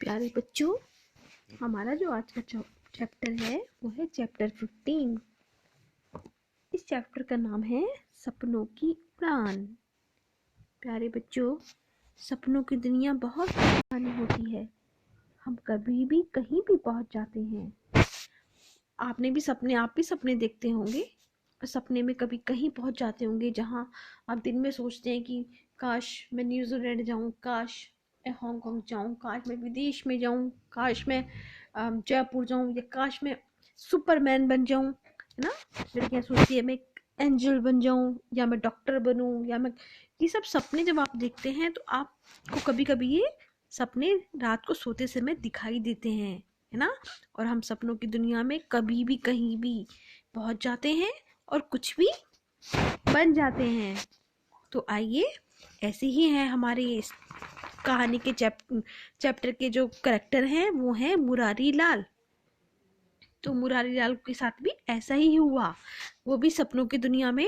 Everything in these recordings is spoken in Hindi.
प्यारे बच्चों, हमारा जो आज का चैप्टर है वो है चैप्टर 15। इस चैप्टर का नाम है सपनों की उड़ान। प्यारे बच्चों, सपनों की दुनिया बहुत आसानी होती है। हम कभी भी कहीं भी पहुंच जाते हैं। आप भी सपने देखते होंगे और सपने में कभी कहीं पहुंच जाते होंगे जहां आप दिन में सोचते हैं कि काश मैं न्यूजीलैंड जाऊं, काश मैं हांगकांग जाऊं, काश मैं विदेश में जाऊं, काश मैं जयपुर जाऊं, या काश मैं सुपरमैन बन जाऊं, है ना। लड़कियां सोचती है मैं एंजल बन जाऊं, या मैं डॉक्टर बनूं, या मैं ये सब सपने जब आप देखते हैं तो आपको कभी कभी ये सपने रात को सोते समय दिखाई देते हैं, है ना। और हम सपनों की दुनिया में कभी भी कहीं भी पहुंच जाते हैं और कुछ भी बन जाते हैं। तो आइए, ऐसे ही हैं हमारे इस कहानी के चैप्टर के जो करेक्टर हैं वो हैं मुरारी लाल। तो मुरारी लाल के साथ भी ऐसा ही हुआ। वो भी सपनों की दुनिया में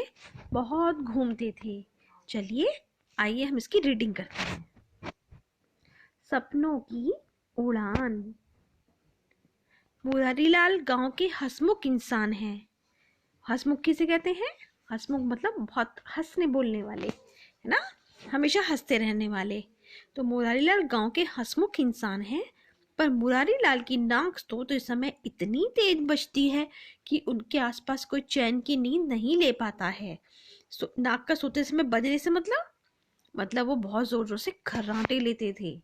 बहुत घूमते थे। चलिए आइए हम इसकी रीडिंग करते हैं। सपनों की उड़ान। मुरारी लाल गांव के हंसमुख इंसान हैं। हंसमुख किसे कहते हैं? हंसमुख मतलब बहुत हंसने बोलने वाले, है ना, हमेशा हंसते रहने वाले। तो मुरारी लाल गांव के हंसमुख इंसान हैं। पर मुरारी लाल की नाक तो इस समय इतनी तेज बजती है कि उनके आसपास कोई चैन की नींद नहीं ले पाता है। नाक का सोते समय बजने से मतलब वो बहुत जोर जोर से खर्राटे लेते थे,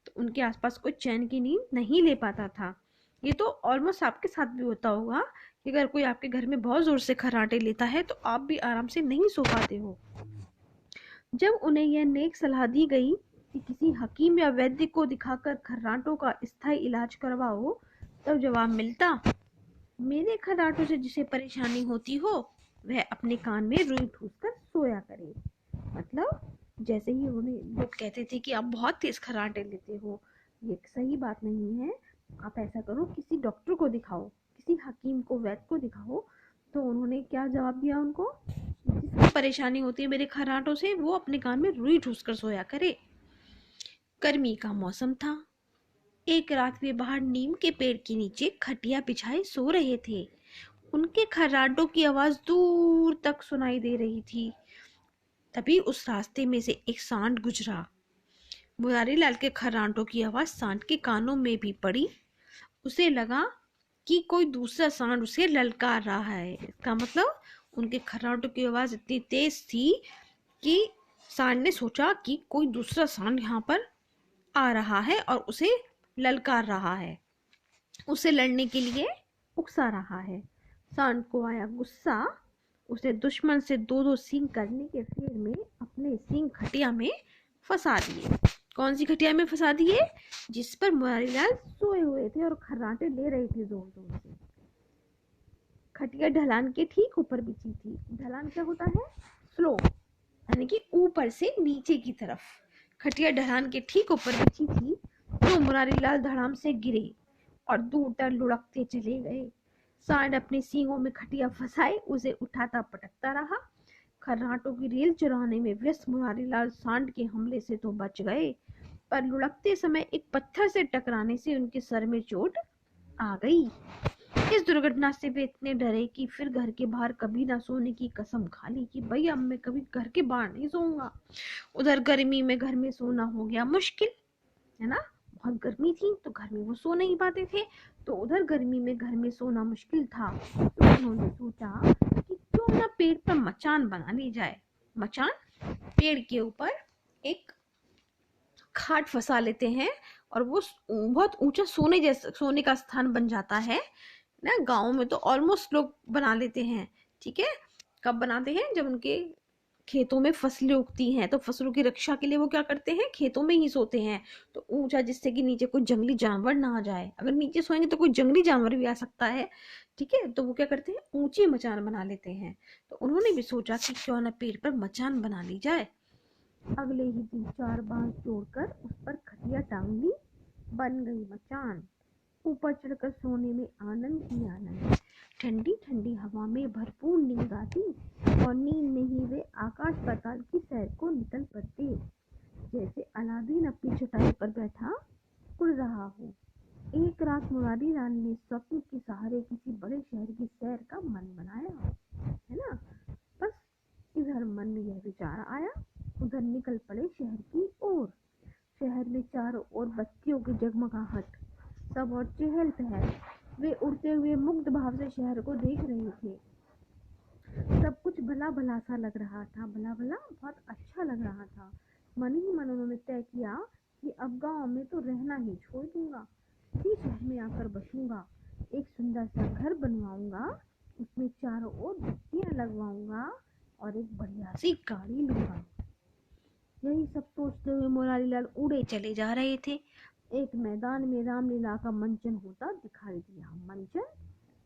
तो उनके आसपास कोई चैन की नींद नहीं ले पाता था। ये तो ऑलमोस्ट आपके साथ भी होता होगा कि अगर कोई आपके घर में बहुत जोर से खर्राटे लेता है तो आप भी आराम से नहीं सो पाते हो। जब उन्हें यह नेक सलाह दी गई कि किसी हकीम या वैद्य को दिखाकर खर्राटों का स्थायी इलाज करवाओ, तब जवाब मिलता, मेरे खर्राटों से जिसे परेशानी होती हो वह अपने कान में रुई ठूस कर सोया करे। मतलब जैसे ही उन्हें लोग कहते थे कि आप बहुत तेज खर्राटे लेते हो, ये सही बात नहीं है, आप ऐसा करो, किसी डॉक्टर को दिखाओ, किसी हकीम को, वैद्य को दिखाओ। तो उन्होंने क्या जवाब दिया उनको? जिसको परेशानी होती है मेरे खर्राटों से वो अपने कान में रुई ठूस कर सोया करे। गर्मी का मौसम था। एक रात वे बाहर नीम के पेड़ के नीचे खटिया बिछाए सो रहे थे। उनके खर्राटों की आवाज दूर तक सुनाई दे रही थी। तभी उस रास्ते में से एक सांड गुजरा। मुरारी लाल के खर्राटों की आवाज सांड के कानों में भी पड़ी। उसे लगा कि कोई दूसरा सांड उसे ललकार रहा है। इसका मतलब उनके खर्राटों की आवाज इतनी तेज थी कि सांड ने सोचा कि कोई दूसरा सांड यहाँ पर आ रहा है और उसे ललकार रहा है, उसे लड़ने के लिए उकसा रहा है। सांड को आया गुस्सा। उसे दुश्मन से दो दो सींग करने के फेर में अपने सींग खटिया में फंसा दिए। कौन सी खटिया में फंसा दिए? जिस पर मुरारीलाल सोए हुए थे और खर्राटे ले रहे थे जोर जोर से। खटिया ढलान के ठीक ऊपर बिछी थी। ढलान क्या होता है? स्लोप, यानी कि ऊपर से नीचे की तरफ। खटिया ढलान के ठीक ऊपर बिछी थी तो मुरारीलाल धड़ाम से गिरे और दूर तक लुढ़कते चले गए। सांड अपने सींगों में खटिया फंसाए उसे उठाता पटकता रहा। खर्राटों की रेल चुराने में व्यस्त मुरारीलाल सांड के हमले से तो बच गए, पर लुढ़कते समय एक पत्थर से टकराने से उनके सर में चोट आ गई। इस दुर्घटना से वे इतने डरे कि फिर घर के बाहर कभी ना सोने की कसम खा ली कि भाई अब मैं कभी घर के बाहर नहीं सोऊंगा। उधर गर्मी में घर में सोना हो गया मुश्किल, है ना। बहुत गर्मी थी तो घर में वो सो नहीं पाते थे, तो उधर गर्मी में घर में सोना मुश्किल था। तो उन्होंने सोचा कि क्यों ना पेड़ पर मचान बना ली जाए। मचान, पेड़ के ऊपर एक खाट फंसा लेते हैं और वो बहुत ऊंचा सोने का स्थान बन जाता है ना। गाँव में तो ऑलमोस्ट लोग बना लेते हैं, ठीक है। कब बनाते हैं? जब उनके खेतों में फसलें उगती हैं तो फसलों की रक्षा के लिए वो क्या करते हैं? खेतों में ही सोते हैं। तो ऊंचा, जिससे कि नीचे कोई जंगली जानवर ना आ जाए। अगर नीचे सोएंगे तो कोई जंगली जानवर भी आ सकता है, ठीक है। तो वो क्या करते हैं? ऊंची मचान बना लेते हैं। तो उन्होंने भी सोचा कि क्यों ना पेड़ पर मचान बना ली जाए। अगले ही दिन 4 बांस जोड़कर उस पर खटिया टांग ली। बन गई मचान। ऊपर चढ़कर सोने में आनंद ही आनंद। ठंडी ठंडी हवा में भरपूर नींद आती और नींद में ही वे आकाश पाताल की सैर को निकल पड़ते। जैसे अलादीन अपनी चटाई पर बैठा उड़ रहा हूँ। एक रात मुरारी लाल ने स्वप्न के सहारे किसी बड़े शहर की सैर का मन बनाया, है ना। बस इधर मन में यह विचार आया, उधर निकल पड़े शहर की ओर। शहर में चारों ओर बत्तियों की जगमगाहट, सब और चहल पहल। वे उड़ते हुए मुग्ध भाव से शहर को देख रहे थे। सब कुछ भला भला सा लग रहा था, भला भला बहुत अच्छा लग रहा था। मन ही मन उन्होंने तय किया कि अब गांव में तो रहना ही छोड़ दूंगा, इसी शहर में आकर बसूंगा। एक सुंदर सा घर बनवाऊंगा, उसमें चारों ओर बत्तियां लगवाऊंगा और एक बढ़िया सी गाड़ी लूंगा। यही सब सोचते हुए मुरारी लाल उड़े चले जा रहे थे। एक मैदान में रामलीला का मंचन होता दिखाई दिया। मंचन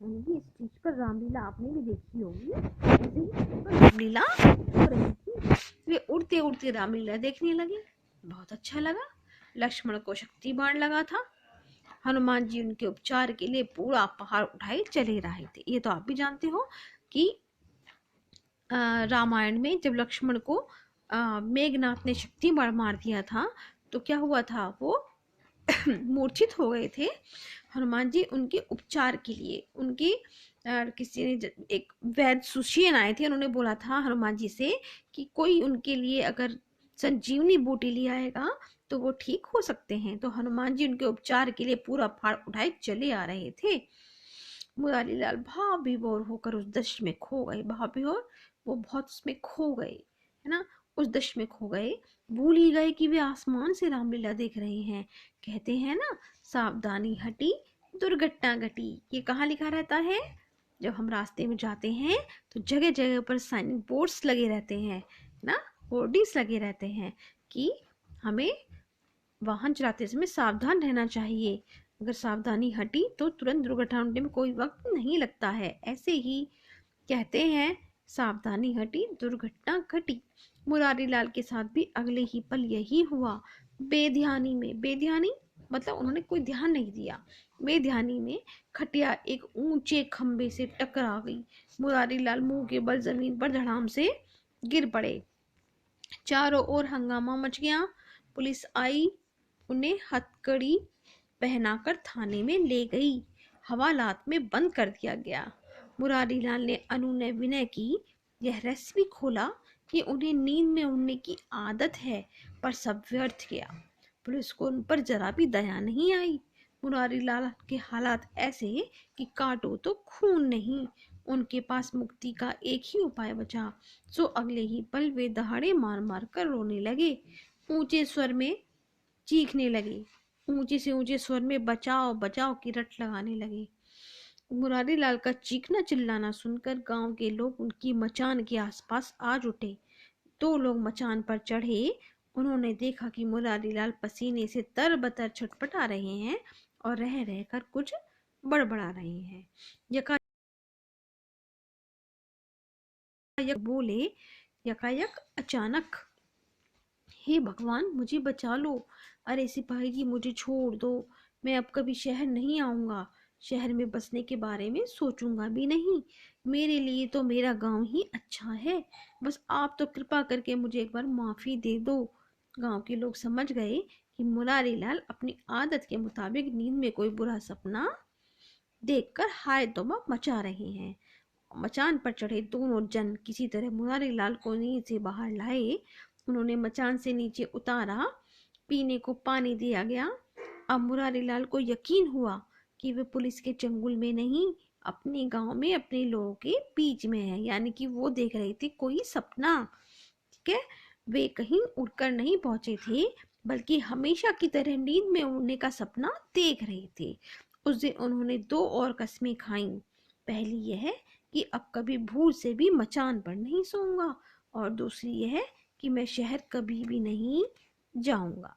यानी कि स्टेज पर रामलीला आपने भी देखी होगी, ऐसे ही रामलीला हो रही थी। वे उड़ते उड़ते रामलीला देखने लगे, बहुत अच्छा लगा। लक्ष्मण को शक्ति बाण लगा था। हनुमान जी उनके उपचार के लिए पूरा पहाड़ उठाए चले रहे थे। ये तो आप भी जानते हो कि रामायण में जब लक्ष्मण को मेघनाथ ने शक्ति बाण मार दिया था तो क्या हुआ था, वो मूर्छित हो गए थे। हनुमान जी उनके उपचार के लिए, उनके किसी ने एक वैद्य सुशियन आए थे, उन्होंने बोला था हनुमान जी से कि कोई उनके लिए अगर संजीवनी बूटी ले आएगा तो वो ठीक हो सकते हैं। तो हनुमान जी उनके उपचार के लिए पूरा पहाड़ उठाए चले आ रहे थे। मुरारी लाल भाव विभोर होकर उस दृश्य में खो गए। भाव विभोर, वो बहुत उसमें खो गए, है ना, उस दृश्य में खो गए। भूल ही गए कि वे आसमान से रामलीला देख रहे हैं। कहते हैं ना, सावधानी हटी दुर्घटना घटी। ये कहाँ लिखा रहता है? जब हम रास्ते में जाते हैं तो जगह जगह पर साइन बोर्ड्स लगे रहते हैं ना, होर्डिंग्स लगे रहते हैं कि हमें वाहन चलाते समय सावधान रहना चाहिए। अगर सावधानी हटी तो तुरंत दुर्घटना होने में कोई वक्त नहीं लगता है। ऐसे ही कहते हैं, सावधानी हटी दुर्घटना घटी। मुरारी लाल के साथ भी अगले ही पल यही हुआ। बेध्यानी में, बेध्यानी मतलब उन्होंने कोई ध्यान नहीं दिया, बेध्यानी में खटिया एक ऊंचे खंबे से टकरा गई। मुरारी लाल मुंह के बल जमीन पर धड़ाम से गिर पड़े। चारों ओर हंगामा मच गया। पुलिस आई, उन्हें हथकड़ी पहनाकर थाने में ले गई। हवालात में बंद कर दिया गया। मुरारी लाल ने अनुनय विनय की, यह रहस्य भी खोला कि उन्हें नींद में उड़ने की आदत है, पर सब व्यर्थ गया। पुलिस को उन पर जरा भी दया नहीं आई। मुरारी लाल के हालात ऐसे कि काटो तो खून नहीं। उनके पास मुक्ति का एक ही उपाय बचा, सो अगले ही पल वे दहाड़े मार मार कर रोने लगे, ऊंचे स्वर में चीखने लगे, ऊंचे से ऊंचे स्वर में बचाओ बचाओ की रट लगाने लगे। मुरारी लाल का चीखना चिल्लाना सुनकर गांव के लोग उनकी मचान के आसपास आ जुटे। 2 लोग मचान पर चढ़े। उन्होंने देखा कि मुरारी लाल पसीने से तरबतर छटपटा रहे हैं और रह रहकर कुछ बड़बड़ा रहे हैं। यकायक बोले, यकायक अचानक, हे भगवान मुझे बचा लो, अरे सिपाही जी मुझे छोड़ दो, मैं अब कभी शहर नहीं आऊंगा, शहर में बसने के बारे में सोचूंगा भी नहीं, मेरे लिए तो मेरा गांव ही अच्छा है, बस आप तो कृपा करके मुझे एक बार माफी दे दो। गांव के लोग समझ गए कि मुरारी लाल अपनी आदत के मुताबिक नींद में कोई बुरा सपना देखकर हाय तौबा मचा रहे हैं। मचान पर चढ़े दोनों जन किसी तरह मुरारी लाल को नींद से बाहर लाए। उन्होंने मचान से नीचे उतारा, पीने को पानी दिया गया। अब मुरारी लाल को यकीन हुआ कि वे पुलिस के चंगुल में नहीं, अपने गांव में अपने लोगों के बीच में है, यानी कि वो देख रहे थे कोई सपना। ठीक है, वे कहीं उड़कर नहीं पहुंचे थे, बल्कि हमेशा की तरह नींद में उड़ने का सपना देख रहे थे। उस दिन उन्होंने 2 और कस्में खाईं। पहली यह कि अब कभी भूल से भी मचान पर नहीं सोऊंगा, और दूसरी यह कि मैं शहर कभी भी नहीं जाऊंगा।